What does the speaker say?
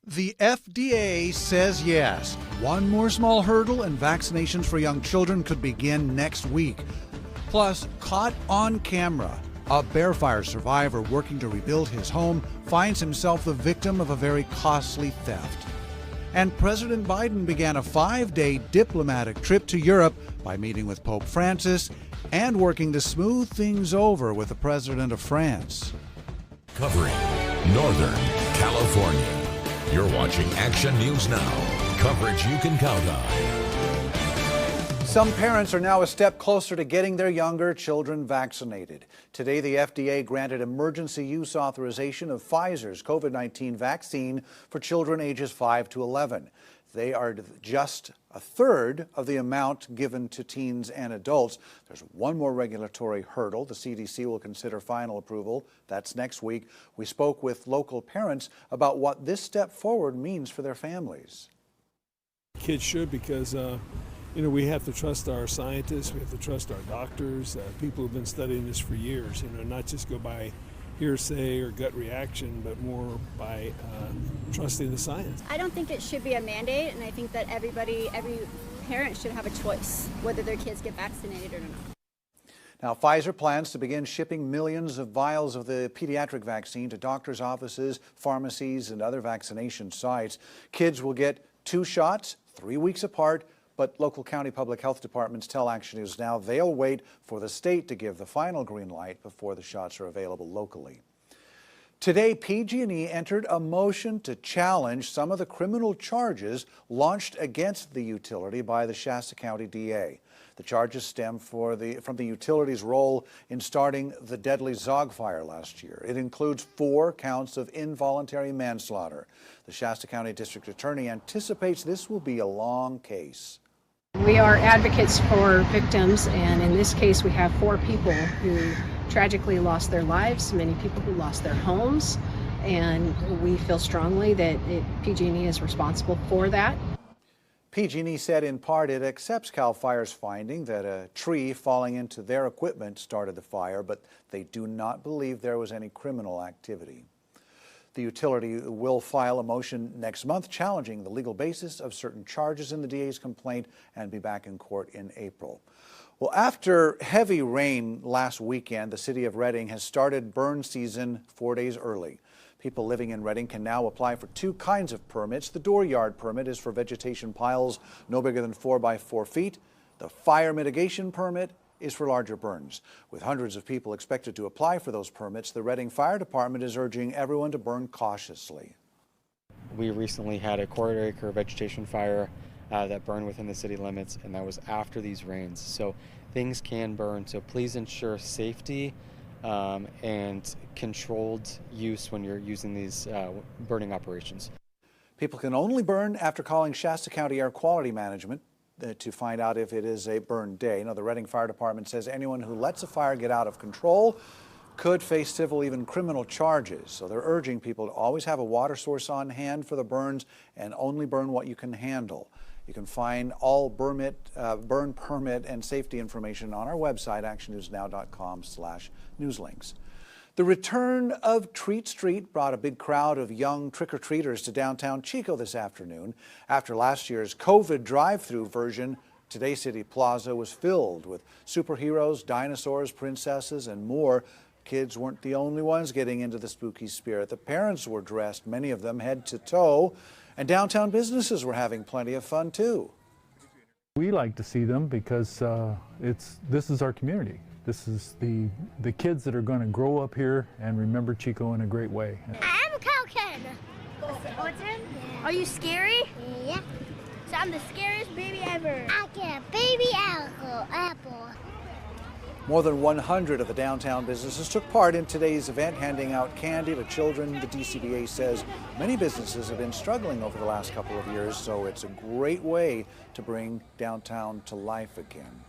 The FDA says yes. One more small hurdle and vaccinations for young children could begin next week. Plus, caught on camera, a Bear Fire survivor working to rebuild his home finds himself the victim of a very costly theft. And President Biden began a 5-day diplomatic trip to Europe by meeting with Pope Francis and working to smooth things over with the President of France. Covering Northern California. You're watching Action News Now. Coverage you can count on. Some parents are now a step closer to getting their younger children vaccinated. Today, the FDA granted emergency use authorization of Pfizer's COVID-19 vaccine for children ages 5 to 11. They are just a third of the amount given to teens and adults. There's one more regulatory hurdle. The CDC will consider final approval. That's next week. We spoke with local parents about what this step forward means for their families. Kids should, because we have to trust our scientists, we have to trust our doctors, people who've been studying this for years, not just go by hearsay or gut reaction, but more by trusting the science. I don't think it should be a mandate, and I think that every parent should have a choice whether their kids get vaccinated or not. Now, Pfizer plans to begin shipping millions of vials of the pediatric vaccine to doctors' offices, pharmacies, and other vaccination sites. Kids will get 2 shots, 3 weeks apart, but local county public health departments tell Action News Now they'll wait for the state to give the final green light before the shots are available locally. Today, PG&E entered a motion to challenge some of the criminal charges launched against the utility by the Shasta County DA. The charges stem from the utility's role in starting the deadly Zog fire last year. It includes 4 counts of involuntary manslaughter. The Shasta County District Attorney anticipates this will be a long case. We are advocates for victims, and in this case we have 4 people who tragically lost their lives, many people who lost their homes, and we feel strongly that PG&E is responsible for that. PG&E said in part it accepts CAL FIRE's finding that a tree falling into their equipment started the fire, but they do not believe there was any criminal activity. The utility will file a motion next month challenging the legal basis of certain charges in the DA's complaint and be back in court in April. Well, after heavy rain last weekend, the city of Redding has started burn season 4 days early. People living in Redding can now apply for 2 kinds of permits. The dooryard permit is for vegetation piles no bigger than 4 by 4 feet. The fire mitigation permit is for larger burns. With hundreds of people expected to apply for those permits, the Redding Fire Department is urging everyone to burn cautiously. We recently had a quarter-acre vegetation fire that burned within the city limits, and that was after these rains. So things can burn, so please ensure safety and controlled use when you're using these burning operations. People can only burn after calling Shasta County Air Quality Management to find out if it is a burn day. Now, the Redding Fire Department says anyone who lets a fire get out of control could face civil, even criminal charges. So they're urging people to always have a water source on hand for the burns and only burn what you can handle. You can find all burn permit and safety information on our website, actionnewsnow.com/newslinks. The return of Treat Street brought a big crowd of young trick-or-treaters to downtown Chico this afternoon. After last year's COVID drive-through version, today's City Plaza was filled with superheroes, dinosaurs, princesses, and more. Kids weren't the only ones getting into the spooky spirit. The parents were dressed, many of them head to toe, and downtown businesses were having plenty of fun too. We like to see them because this is our community. This is the kids that are going to grow up here and remember Chico in a great way. I'm Calcan. What's in? Are you scary? Yeah. So I'm the scariest baby ever. I get a baby apple. More than 100 of the downtown businesses took part in today's event, handing out candy to children. The DCBA says many businesses have been struggling over the last couple of years, so it's a great way to bring downtown to life again.